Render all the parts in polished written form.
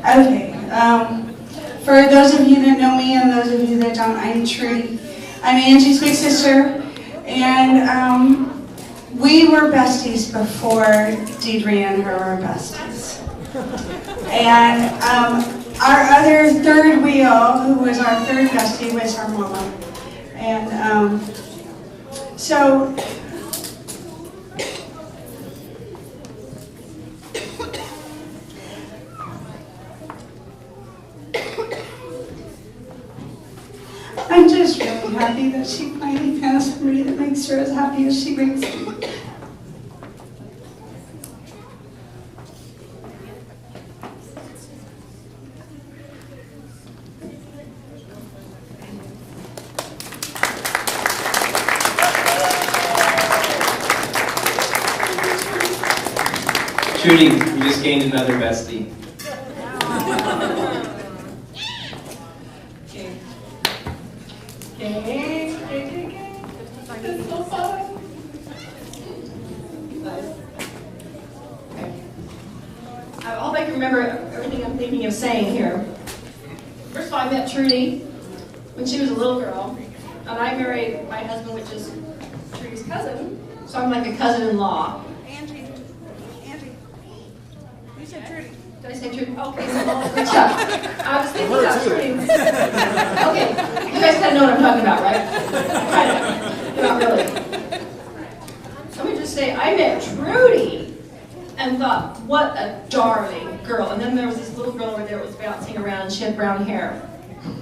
Okay, for those of you that know me and those of you that don't, I'm Trudy. I'm Angie's big sister, and we were besties before Deidre and her were besties. And our other third wheel, who was our third bestie, was our mama. And so, I'm just really happy that she finally found somebody that makes her as happy as she makes me. Trudy, you just gained another bestie. It's so fun. I hope I can remember everything I'm thinking of saying here. First of all, I met Trudy when she was a little girl, and I married my husband, which is Trudy's cousin, so I'm like a cousin-in-law. Angie. You said Trudy. Did I say Trudy? Okay, so good job. I was thinking about Trudy. Okay, you guys kind of know what I'm talking about, right? Kind of, but not really. Let me just say, I met Trudy and thought, what a darling girl. And then there was this little girl over there that was bouncing around, and she had brown hair.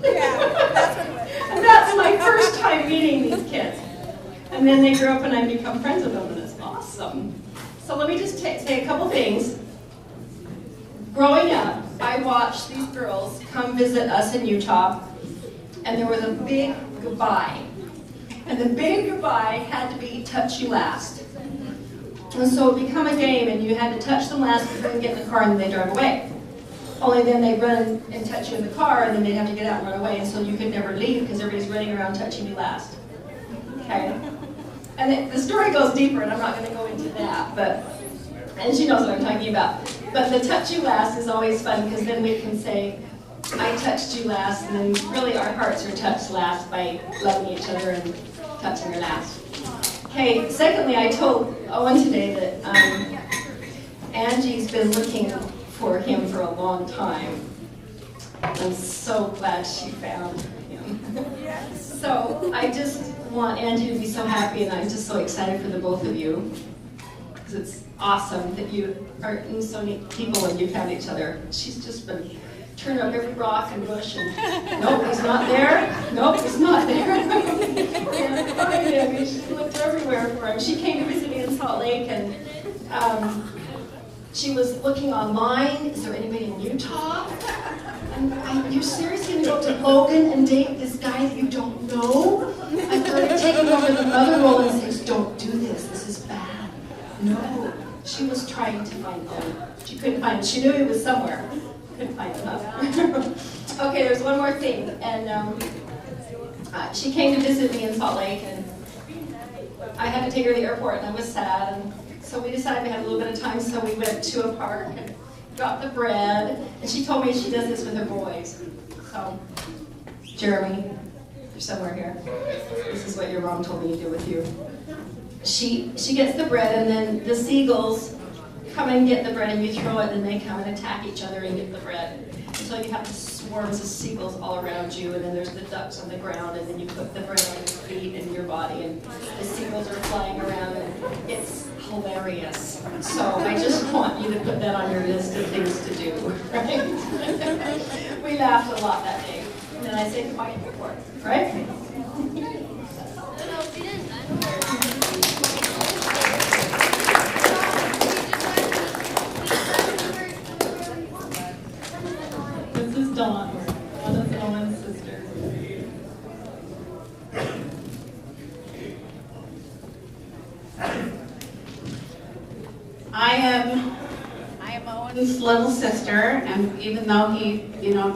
Yeah, that's what it was. And that's my first time meeting these kids. And then they grew up and I become friends with them, and it's awesome. So let me just say a couple things. Growing up, I watched these girls come visit us in Utah, and there was a big goodbye. And the big goodbye had to be touch you last. And so it would become a game, and you had to touch them last before you get in the car, and then they drive away. Only then they'd run and touch you in the car, and then they'd have to get out and run away, and so you could never leave because everybody's running around touching you last. Okay? And the story goes deeper, and I'm not going to go into that, and she knows what I'm talking about. But the touch you last is always fun, because then we can say, I touched you last, and then really our hearts are touched last by loving each other and touching her last. Okay, secondly, I told Owen today that Angie's been looking for him for a long time. I'm so glad she found him. Yes. So I just want Angie to be so happy, and I'm just so excited for the both of you. Because it's awesome that you are so many people and you found each other. She's just been turning up every rock and bush, and nope, he's not there. Nope, he's not there. She looked everywhere for him. She came to visit me in Salt Lake, and she was looking online. Is there anybody in Utah? And you're seriously going to go to Logan and date this guy that you don't know? I started taking over the mother role and says, don't do this. This is bad. No. She was trying to find him. She couldn't find him. She knew he was somewhere. Couldn't find him. Okay, there's one more thing. And she came to visit me in Salt Lake, and I had to take her to the airport, and I was sad. And so we decided we had a little bit of time, so we went to a park and got the bread. And she told me she does this with her boys. So, Jeremy, you're somewhere here. This is what your mom told me to do with you. She gets the bread, and then the seagulls come and get the bread, and you throw it, and they come and attack each other and get the bread. And so you have the swarms of seagulls all around you, and then there's the ducks on the ground, and then you put the bread on your feet and your body, and the seagulls are flying around, and it's hilarious. So I just want you to put that on your list of things to do, right? We laughed a lot that day. And then I said goodbye to the airport, right? This is Dawn, one of Owen's sisters. I am Owen's little sister, and even though he,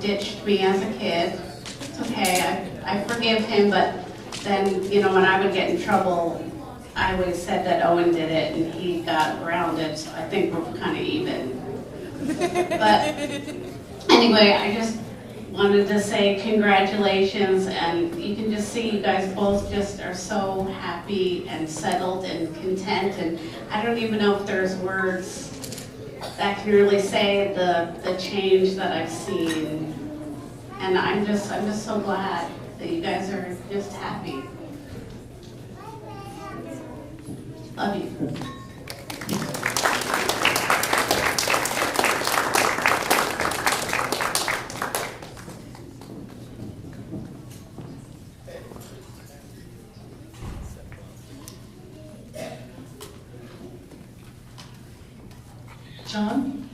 ditched me as a kid, it's okay. I forgive him, but then, when I would get in trouble, I always said that Owen did it and he got around it, so I think we're kind of even. But anyway, I just wanted to say congratulations, and you can just see you guys both just are so happy and settled and content, and I don't even know if there's words that can really say the change that I've seen. And I'm just so glad that you guys are just happy. Love you. John?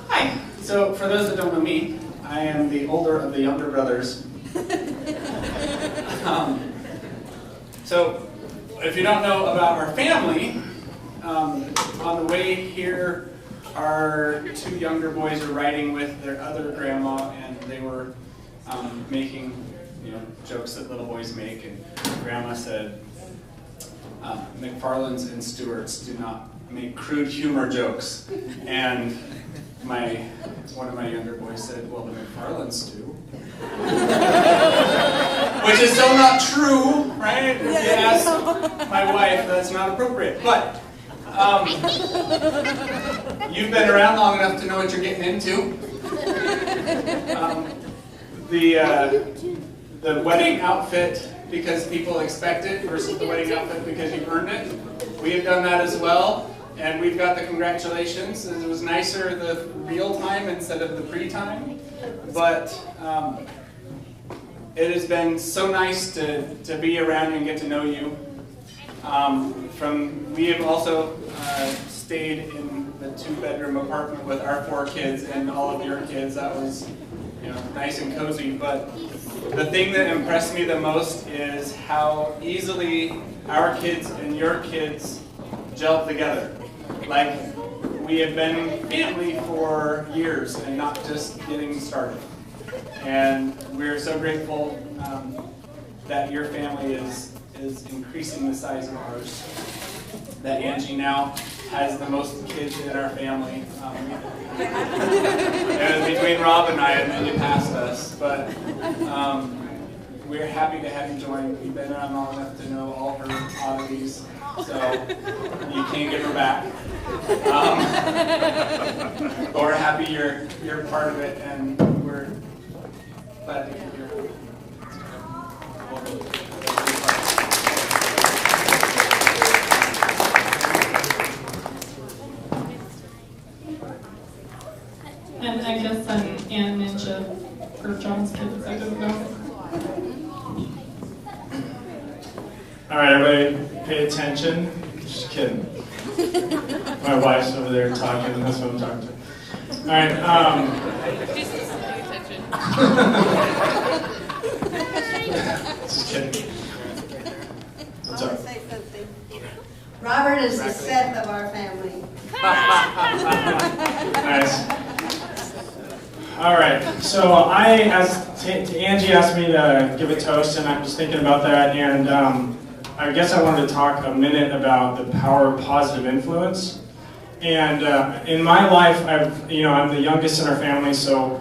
Hi. So, for those that don't know me, I am the older of the younger brothers. So, if you don't know about our family, on the way here, our two younger boys are riding with their other grandma, and they were making, jokes that little boys make. And Grandma said, "McFarland's and Stewart's do not make crude humor jokes." And one of my younger boys said, "Well, the McFarlands do." Which is so not true, right? If you ask my wife, that's not appropriate. But you've been around long enough to know what you're getting into. The wedding outfit because people expect it versus the wedding outfit because you've earned it. We have done that as well. And we've got the congratulations. It was nicer the real time instead of the pre-time. But it has been so nice to be around and get to know you. We have also stayed in the 2-bedroom apartment with our 4 kids and all of your kids. That was nice and cozy. But the thing that impressed me the most is how easily our kids and your kids gelled together. Like, we have been family for years and not just getting started. And we're so grateful that your family is increasing the size of ours. That Angie now has the most kids in our family. It was between Rob and I, and then you passed us. But we're happy to have you join. We've been around long enough to know all her oddities, so you can't get her back. But we're happy you're part of it, and we're glad to keep you around. And I guess I'm Ann Ninja for John's kids, I don't know. Alright, everybody pay attention. Just kidding. My wife's over there talking, and that's what I'm talking to. Alright, just kidding. What's up? Robert is the Seth of our family. Nice. Alright, so Angie asked me to give a toast, and I'm just thinking about that, and I guess I wanted to talk a minute about the power of positive influence. And in my life, I'm the youngest in our family, so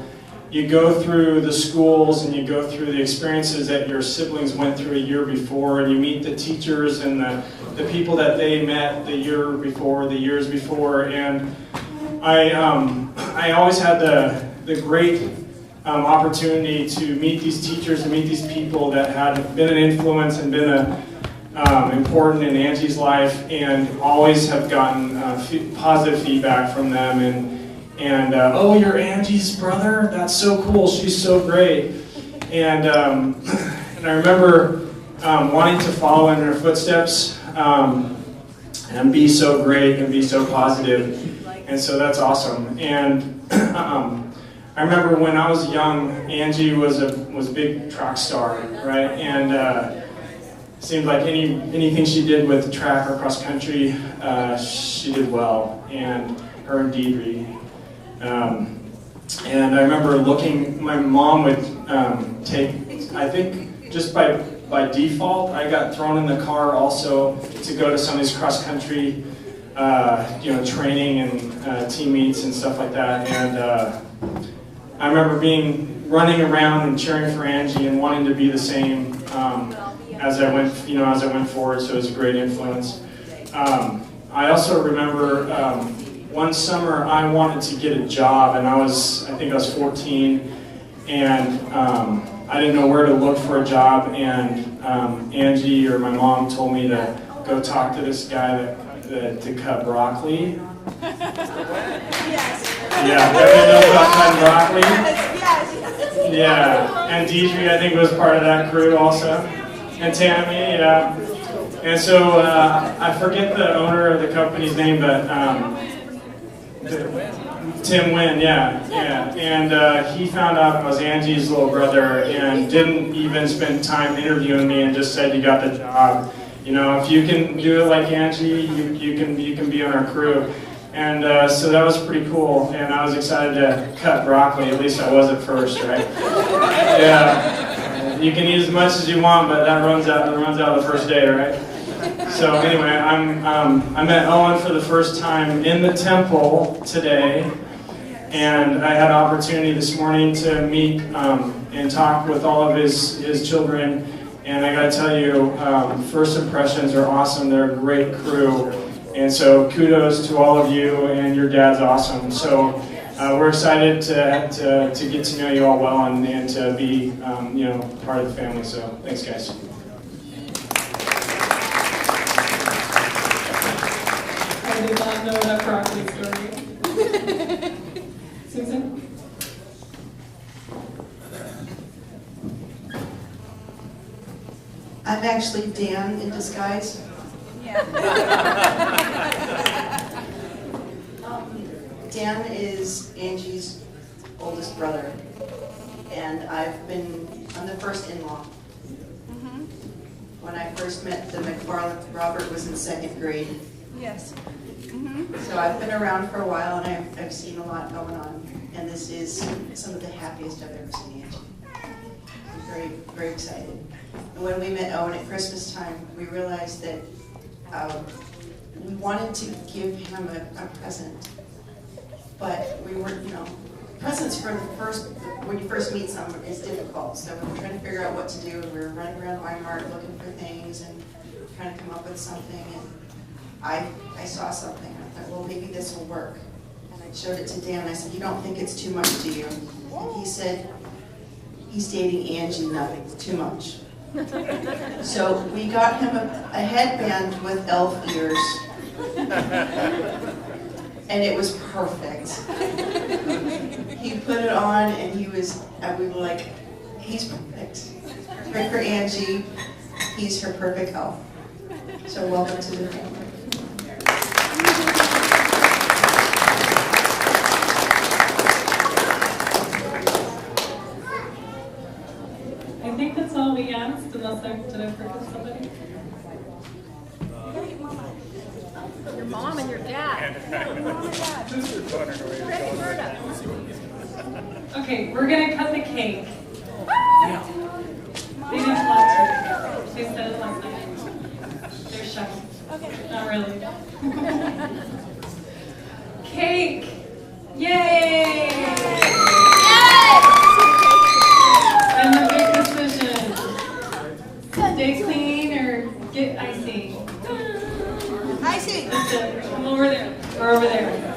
you go through the schools and you go through the experiences that your siblings went through a year before, and you meet the teachers and the people that they met the year before, the years before, and I always had the great opportunity to meet these teachers and meet these people that had been an influence and been important in Angie's life, and always have gotten positive feedback from them. And oh, you're Angie's brother? That's so cool. She's so great. And I remember wanting to follow in her footsteps and be so great and be so positive. And so that's awesome. And I remember when I was young, Angie was a big track star, right? And seemed like anything she did with track or cross country, she did well. And her and Deidre. And I remember looking, my mom would take, I think just by default, I got thrown in the car also to go to some of these cross-country training and team meets and stuff like that. And I remember running around and cheering for Angie and wanting to be the same as I went forward. So it was a great influence. I also remember one summer I wanted to get a job, and I think I was 14, and I didn't know where to look for a job, and Angie or my mom told me to go talk to this guy to cut broccoli. Yeah, everyone knows about cutting broccoli? Yeah, and Deidre, I think, was part of that crew also. And Tammy, yeah. And so, I forget the owner of the company's name, but Tim Wynn, yeah. And he found out I was Angie's little brother and didn't even spend time interviewing me and just said, you got the job. You know, if you can do it like Angie, you can be on our crew. And so that was pretty cool, and I was excited to cut broccoli. At least I was at first, right? Yeah, you can eat as much as you want, but that runs out the first day, right? So anyway, I met Owen for the first time in the temple today, and I had an opportunity this morning to meet and talk with all of his children. And I got to tell you, first impressions are awesome. They're a great crew. And so kudos to all of you, and your dad's awesome. So we're excited to get to know you all well and to be part of the family. So thanks, guys. I did not know that broccoli story. Susan? I'm actually Dan in disguise. Dan is Angie's oldest brother, and I'm the first in-law. When I first met the McFarland, Robert was in 2nd grade. Yes. So I've been around for a while, and I've seen a lot going on, and this is some of the happiest I've ever seen Angie. I'm very, very excited. And when we met Owen at Christmas time, we realized that we wanted to give him a present, but we weren't, presents for when you first meet someone is difficult. So we were trying to figure out what to do, and we were running around Weimar looking for things and trying to come up with something. And I saw something. I thought, well, maybe this will work. And I showed it to Dan. I said, you don't think it's too much, do you? And he said, he's dating Angie, nothing, too much. So we got him a headband with elf ears, and it was perfect. He put it on, and we were like, he's perfect. Right for Angie, he's her perfect elf. So welcome to the family. I think that's all we asked, unless did I forget somebody? Your mom and your dad. Okay, we're gonna cut the cake. They didn't want to. They said it last night. They're shy. Okay. Not really. Cake! Yay! And the big decision. Stay clean or get icing. Icing. That's it. Come over there. Or over there.